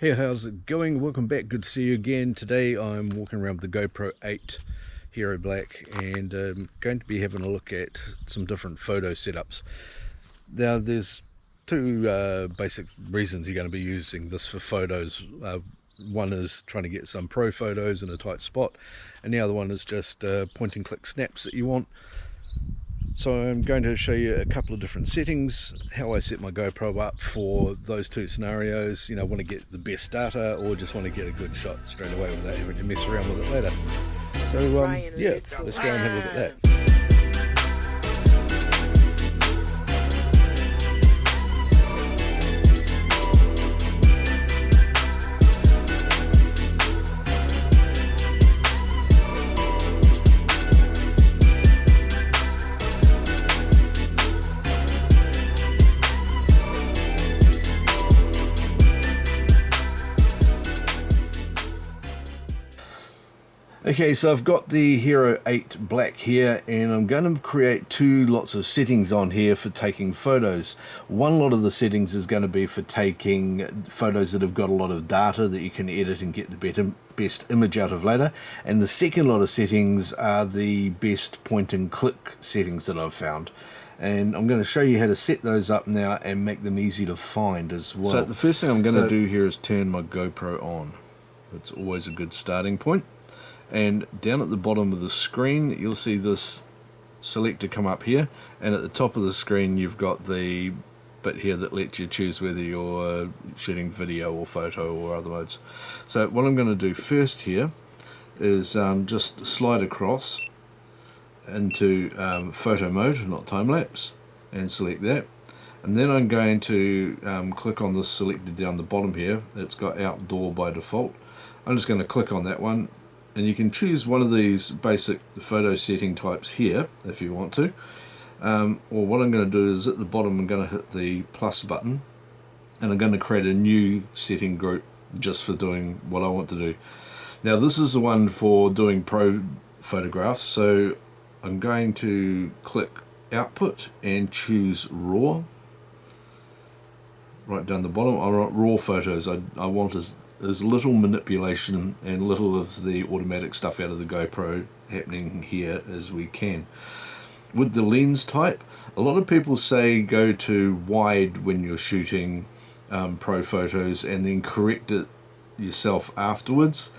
Hey, how's it going? Welcome back. Good to see you again. Today I'm walking around with the GoPro 8 Hero Black and going to be having a look at some different photo setups. Now there's two basic reasons you're going to be using this for photos. One is trying to get some pro photos in a tight spot, and the other one is just point and click snaps that you want. So I'm going to show you a couple of different settings, how I set my GoPro up for those two scenarios. You know, want to get the best data or just want to get a good shot straight away without having to mess around with it later. So yeah, let's go and have a look at that. Okay, so I've got the Hero 8 Black here, and I'm going to create two lots of settings on here for taking photos. One lot of the settings is going to be for taking photos that have got a lot of data that you can edit and get the best image out of later. And the second lot of settings are the best point and click settings that I've found. And I'm going to show you how to set those up now and make them easy to find as well. So the first thing I'm going to do here is turn my GoPro on. It's always a good starting point. And down at the bottom of the screen you'll see this selector come up here, and at the top of the screen you've got the bit here that lets you choose whether you're shooting video or photo or other modes. So what I'm going to do first here is just slide across into photo mode, not time-lapse, and select that. And then I'm going to click on this selector down the bottom here. It's got outdoor by default. I'm just going to click on that one. And you can choose one of these basic photo setting types here if you want to, or what I'm going to do is at the bottom I'm going to hit the plus button, and I'm going to create a new setting group just for doing what I want to do. Now this is the one for doing pro photographs, so I'm going to click output and choose raw. Right down the bottom I want raw photos. I want as little manipulation and little of the automatic stuff out of the GoPro happening here as we can. With the lens type, a lot of people say go to wide when you're shooting pro photos and then correct it yourself afterwards.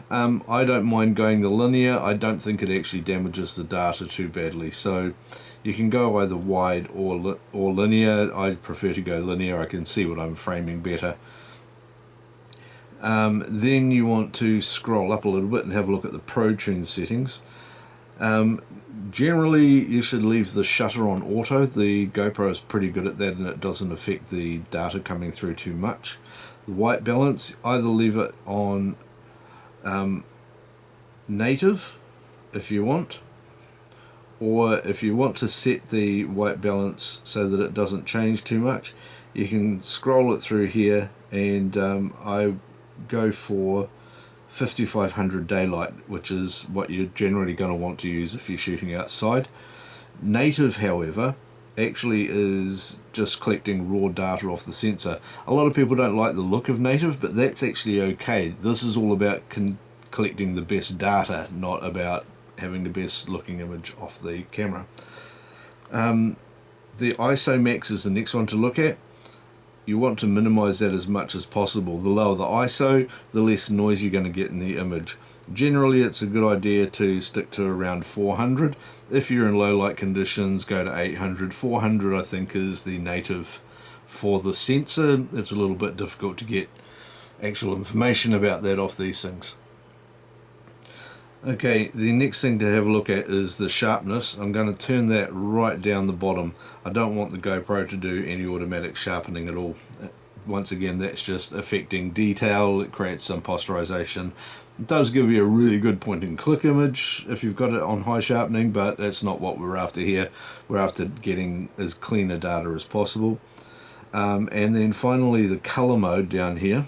I don't mind going the linear. I don't think it actually damages the data too badly, so you can go either wide or linear. I prefer to go linear. I can see what I'm framing better. Then you want to scroll up a little bit and have a look at the Pro Tune settings. Generally you should leave the shutter on auto. The GoPro is pretty good at that and it doesn't affect the data coming through too much. The white balance, either leave it on native if you want, or if you want to set the white balance so that it doesn't change too much, you can scroll it through here, and I go for 5500 daylight, which is what you're generally going to want to use if you're shooting outside. Native, however, actually is just collecting raw data off the sensor. A lot of people don't like the look of native, but that's actually okay. This is all about collecting the best data, not about having the best looking image off the camera. The ISO max is the next one to look at. You want to minimize that as much as possible. The lower the ISO, the less noise you're going to get in the image. Generally it's a good idea to stick to around 400. If you're in low light conditions, go to 800. 400 I think is the native for the sensor. It's a little bit difficult to get actual information about that off these things. Okay, the next thing to have a look at is the sharpness. I'm going to turn that right down the bottom. I don't want the GoPro to do any automatic sharpening at all. Once again, that's just affecting detail. It creates some posterization. It does give you a really good point and click image if you've got it on high sharpening, but that's not what we're after here. We're after getting as clean a data as possible. And then finally the color mode down here.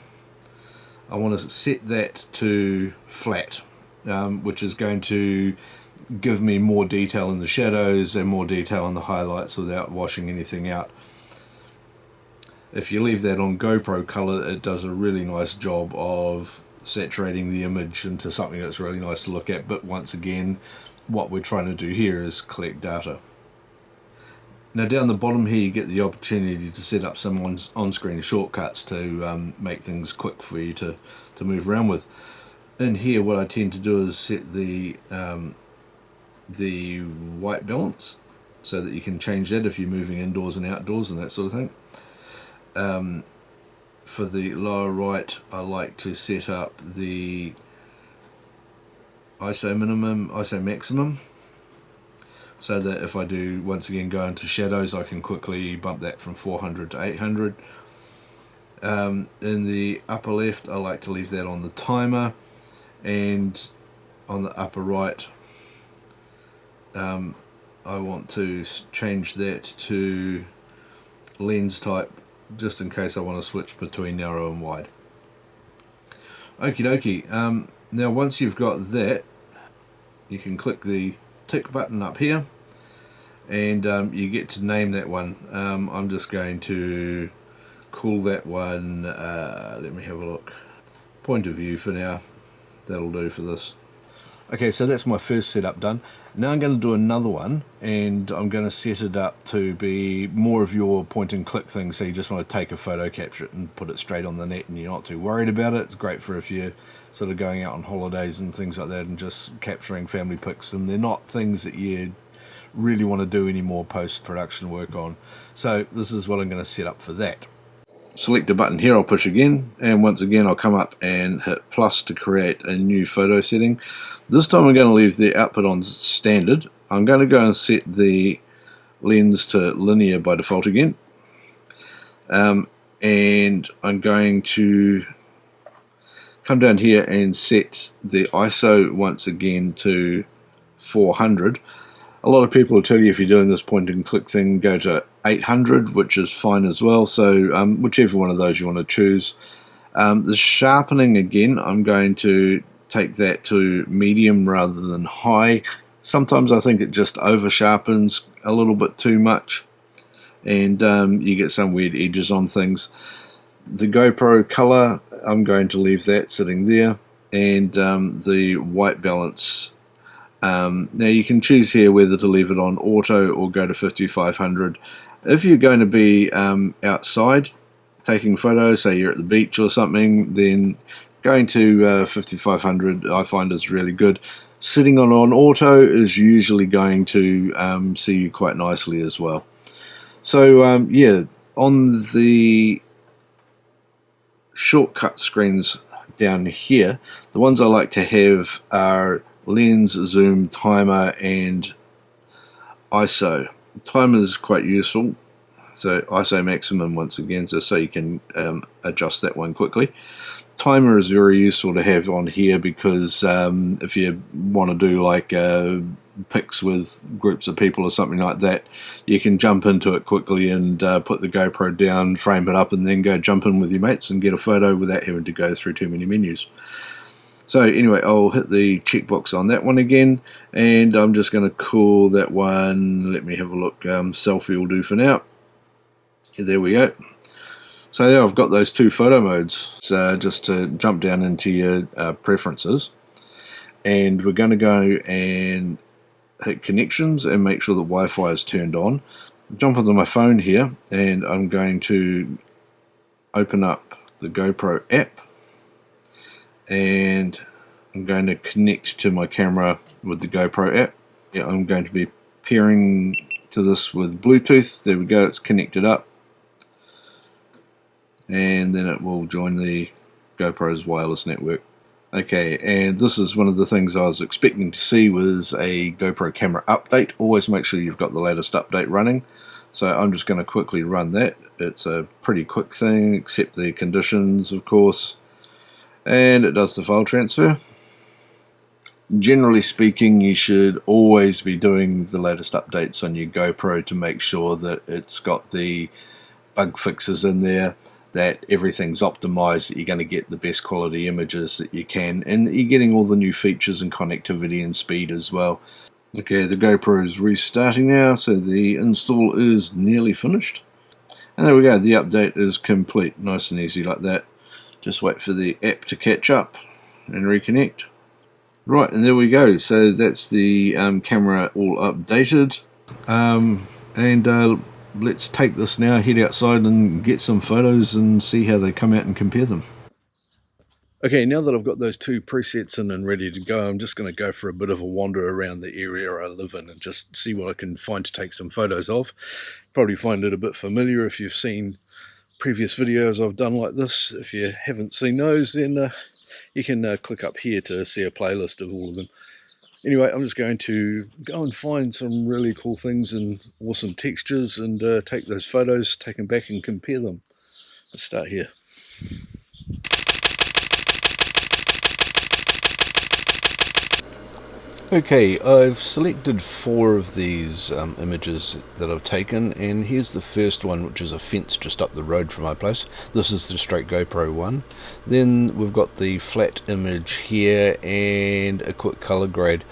I want to set that to flat. Which is going to give me more detail in the shadows and more detail in the highlights without washing anything out. If you leave that on GoPro color, it does a really nice job of saturating the image into something that's really nice to look at. But once again, what we're trying to do here is collect data. Now down the bottom here you get the opportunity to set up some on-screen shortcuts to make things quick for you to move around with. In here what I tend to do is set the white balance so that you can change that if you're moving indoors and outdoors and that sort of thing. For the lower right I like to set up the ISO minimum, ISO maximum, so that if I do once again go into shadows I can quickly bump that from 400 to 800. In the upper left I like to leave that on the timer, and on the upper right I want to change that to lens type, just in case I want to switch between narrow and wide. Okie dokie. Now once you've got that, you can click the tick button up here and you get to name that one. I'm just going to call that one, let me have a look, point of view for now. That'll do for this. Okay, so that's my first setup done. Now I'm going to do another one, and I'm going to set it up to be more of your point and click thing, so you just want to take a photo, capture it and put it straight on the net and you're not too worried about it. It's great for if you're sort of going out on holidays and things like that and just capturing family pics, and they're not things that you really want to do any more post-production work on. So this is what I'm going to set up for that. Select the button here, I'll push again, and once again I'll come up and hit plus to create a new photo setting. This time I'm going to leave the output on standard. I'm going to go and set the lens to linear by default again, and I'm going to come down here and set the ISO once again to 400. A lot of people will tell you if you're doing this point and click thing, go to 800, which is fine as well, so whichever one of those you want to choose. The sharpening again, I'm going to take that to medium rather than high. Sometimes I think it just over sharpens a little bit too much, and you get some weird edges on things. The GoPro color, I'm going to leave that sitting there, and the white balance, now you can choose here whether to leave it on auto or go to 5500. If you're going to be outside taking photos, say you're at the beach or something, then going to 5500 I find is really good. Sitting on auto is usually going to see you quite nicely as well. So yeah, on the shortcut screens down here, the ones I like to have are lens, zoom, timer and ISO. Timer is quite useful, so ISO maximum once again, so you can adjust that one quickly. Timer is very useful to have on here because if you want to do like pics with groups of people or something like that, you can jump into it quickly and put the GoPro down, frame it up, and then go jump in with your mates and get a photo without having to go through too many menus. So anyway, I'll hit the checkbox on that one again, and I'm just going to call that one, let me have a look, selfie will do for now. There we go. So there I've got those two photo modes. So just to jump down into your preferences, and we're going to go and hit connections and make sure the Wi-Fi is turned on. Jump onto my phone here, and I'm going to open up the GoPro app, and I'm going to connect to my camera with the GoPro app. Yeah, I'm going to be pairing to this with Bluetooth. There we go, it's connected up, and then it will join the GoPro's wireless network. Okay, and this is one of the things I was expecting to see was a GoPro camera update. Always make sure you've got the latest update running. So I'm just going to quickly run that. It's a pretty quick thing, accept the conditions of course, and it does the file transfer. Generally speaking, you should always be doing the latest updates on your GoPro to make sure that it's got the bug fixes in there, that everything's optimized, that you're going to get the best quality images that you can, and that you're getting all the new features and connectivity and speed as well. Okay, the GoPro is restarting now, so the install is nearly finished. And there we go, the update is complete, nice and easy like that. Just wait for the app to catch up and reconnect. Right, and there we go, so that's the camera all updated. Let's take this now, head outside and get some photos and see how they come out and compare them. Okay, now that I've got those two presets in and ready to go, I'm just going to go for a bit of a wander around the area I live in and just see what I can find to take some photos of. Probably find it a bit familiar if you've seen previous videos I've done like this. If you haven't seen those, then you can click up here to see a playlist of all of them. Anyway, I'm just going to go and find some really cool things and awesome textures and take those photos, take them back and compare them. Let's start here. Okay, I've selected 4 of these images that I've taken, and here's the first one, which is a fence just up the road from my place. This is the straight GoPro one. Then we've got the flat image here and a quick color grade.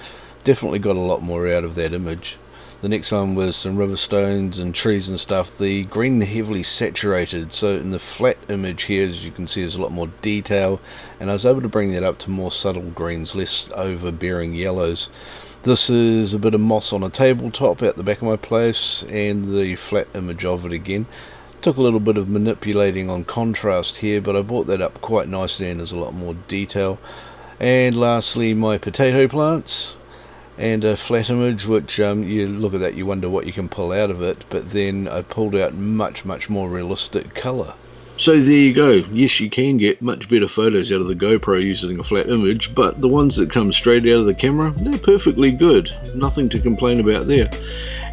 Definitely got a lot more out of that image. The next one was some river stones and trees and stuff. The green heavily saturated, so in the flat image here, as you can see, there's a lot more detail, and I was able to bring that up to more subtle greens, less overbearing yellows. This is a bit of moss on a tabletop out the back of my place, and the flat image of it again. Took a little bit of manipulating on contrast here, but I brought that up quite nicely and there's a lot more detail. And lastly, my potato plants and a flat image, which you look at that, you wonder what you can pull out of it, but then I pulled out much more realistic colour. So there you go. Yes, you can get much better photos out of the GoPro using a flat image, but the ones that come straight out of the camera, they're perfectly good. Nothing to complain about there.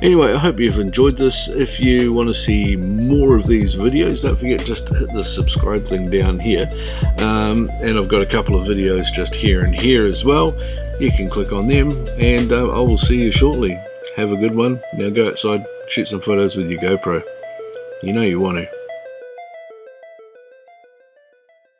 Anyway, I hope you've enjoyed this. If you want to see more of these videos, don't forget just to hit the subscribe thing down here. And I've got a couple of videos just here and here as well. You can click on them, and I will see you shortly. Have a good one. Now go outside, shoot some photos with your GoPro. You know you want to.